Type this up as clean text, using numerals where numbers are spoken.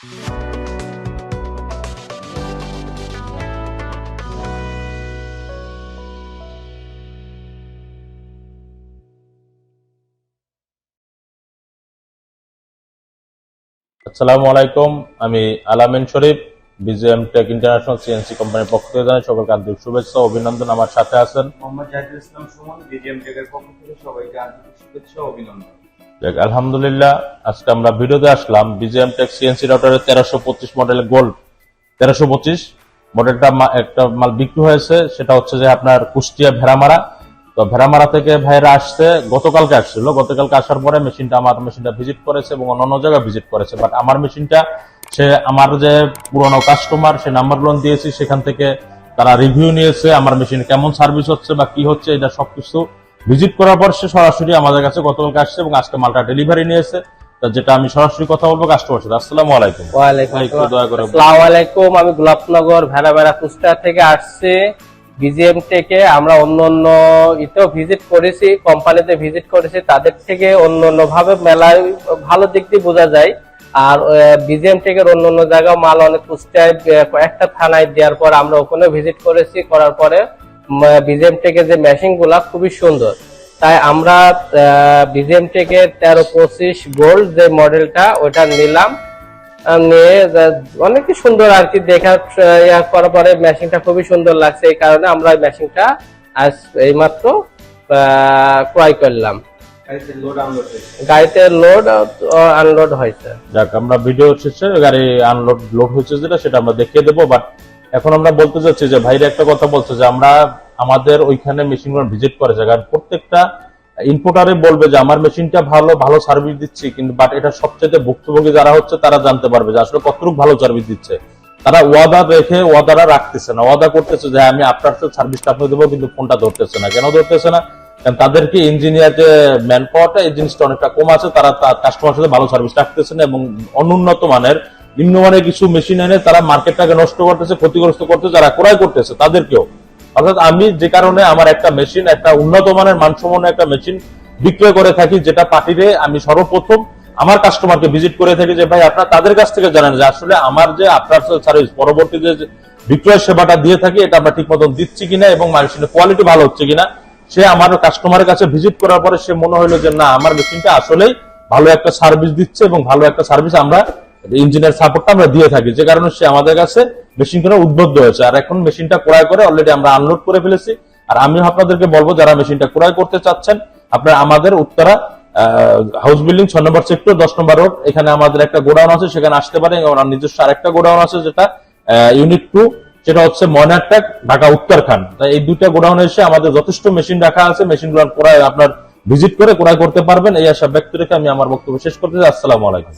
আসসালামু আলাইকুম, আমি আলামিন শরীফ, বিজিএম টেক ইন্টারন্যাশনাল সিএনসি কোম্পানির পক্ষ থেকে জানাই সকলকে আন্তরিক শুভেচ্ছা ও অভিনন্দন। আমার সাথে আছেন মোহাম্মদ জাহিদুল ইসলাম সুমন, বিজিএম টেকের পক্ষ থেকে সবাইকে আন্তরিক শুভেচ্ছা ও অভিনন্দন। আলহামদুলিল্লাহ, আজকে আমরা ভিডিওতে আসলাম বিজিএম টেক সিএনসি রাউটারের 1325 মডেলের গোল্ড 1325 মডেলটা একটা মাল বিক্রি হয়েছে। সেটা হচ্ছে যে আপনার কুষ্টিয়া ভেড়ামারা। তো ভেড়ামারা থেকে ভাইরা আসছে, গতকালকে আসছিল। গতকালকে আসার পরে আমার মেশিনটা ভিজিট করেছে এবং অন্যান্য জায়গায় ভিজিট করেছে। বাট আমার মেশিনটা আমার যে পুরনো কাস্টমার, সে নাম্বারগুলো দিয়েছি, সেখান থেকে তারা রিভিউ নিয়েছে আমার মেশিন কেমন সার্ভিস হচ্ছে বা কি হচ্ছে, এটা সবকিছু ভিজিট করার পর সে সরাসরি আমাদের কাছে গতকালকে আসছে এবং আজকে মালটা ডেলিভারি নিয়েছে। যেটা আমি সরাসরি কথা বলবো কাস্টমার সাথে। আসসালামু আলাইকুম। আসসালামু আলাইকুম। আমি গোলাপনগর ভেড়াবেড়া কুষ্টিয়া থেকে আসছি বিজিএম থেকে। আমরা অন্য ইতেও ভিজিট করেছি, কোম্পানিতে ভিজিট করেছি, তাদের থেকে অন্য ভাবে মেলায় ভালো দিক দিয়ে বোঝা যায়। আর বিজিএম টেকের অন্য জায়গায় মাল অনেক কুষ্টিয়ায় একটা থানায় দেওয়ার পর আমরা ওখানে ভিজিট করেছি। করার পরে বিজিএম টেকের যে মেশিন গুলা খুবই সুন্দর, তাই আমরা বিজিএম টেকের 1325 গোল্ড যে মডেলটা ওটা নিলাম। নিয়ে অনেক সুন্দর আর কি, দেখার করার পরে মেশিনটা খুবই সুন্দর লাগছে। এই কারণে আমরা মেশিনটা আজ এইমাত্র ক্রয় করলাম। গাড়িতে লোড আনলোড হয়েছে। যাক, আমরা ভিডিও শেষে গাড়ি আনলোড লোড হয়েছে যেটা, সেটা আমরা দেখিয়ে দেবো। বাট এখন আমরা বলতে চাচ্ছি যে ভাইরা একটা কথা বলছে যে আমরা আমাদের ওইখানে মেশিনগুলো ভিজিট করেছে, কারণ প্রত্যেকটা ইম্পোর্টারে বলবে যে আমার মেশিনটা ভালো সার্ভিস দিচ্ছি, কিন্তু বাট এটা সবচেয়ে ভুক্তভোগী যারা হচ্ছে তারা জানতে পারবে যে আসলে কতটুকু ভালো সার্ভিস দিচ্ছে। তারা ওয়াদা রেখে ওয়াদারা রাখতেছে না, ওয়াদা করতেছে যে আমি আপনার সার্ভিসটা আপনি দেবো, কিন্তু ফোনটা ধরতেছে না। কেন ধরতেছে না? কারণ তাদেরকে ইঞ্জিনিয়ার যে ম্যান পাওয়ারটা, এই জিনিসটা অনেকটা কম আছে। তারা কাস্টমার সাথে ভালো সার্ভিস রাখতেছে না এবং অনুন্নত মানের নিম্নমানের কিছু মেশিন এনে তারা মার্কেটটাকে নষ্ট করতেছে, ক্ষতিগ্রস্ত করতেছে, যারা ক্রয় করতেছে তাদেরকেও। অর্থাৎ আমি যে কারণে আমার একটা মেশিন, একটা উন্নত মানের মানসম্পন্ন একটা মেশিন বিক্রয় করে থাকি, যেটা পার্টিতে আমি সর্বপ্রথম আমার কাস্টমারকে ভিজিট করে থাকি যে ভাই আপনার তাদের কাছ থেকে জানেন যে আসলে আমার যে আপনার সার্ভিস পরবর্তীতে যে বিক্রয় সেবাটা দিয়ে থাকি এটা আমরা ঠিক মতন দিচ্ছি কিনা এবং মেশিনের কোয়ালিটি ভালো হচ্ছে কিনা। সে আমার কাস্টমারের কাছে ভিজিট করার পরে সে মনে হলো যে না, আমার মেশিনটা আসলেই ভালো একটা সার্ভিস দিচ্ছে এবং ভালো একটা সার্ভিস আমরা ইঞ্জিনিয়ার সাপোর্টটা আমরা দিয়ে থাকি, যে কারণে সে আমাদের কাছে মেশিন কেনার উদ্বুদ্ধ হয়েছে। আর এখন মেশিনটা ক্রয় করে অলরেডি আমরা আনলোড করে ফেলেছি। আর আমি আপনাদেরকে বলবো যারা মেশিনটা ক্রয় করতে চাচ্ছেন, আপনারা আমাদের উত্তরা হাউস বিল্ডিং 6 নম্বর সেক্টর 10 নম্বর রোড, এখানে আমাদের একটা গোডাউন আছে, সেখানে আসতে পারেন। এবং নিজস্ব আরেকটা গোডাউন আছে যেটা ইউনিট 2, সেটা হচ্ছে ময়নারটেক, ঢাকা উত্তরখান। তাই এই দুইটা গোডাউনে এসে আমাদের যথেষ্ট মেশিন রাখা আছে, মেশিনগুলো ক্রয় আপনার ভিজিট করে ক্রয় করতে পারবেন। এই আশা ব্যক্ত রেখে আমি আমার বক্তব্য শেষ করতে চাই। আসসালামু আলাইকুম।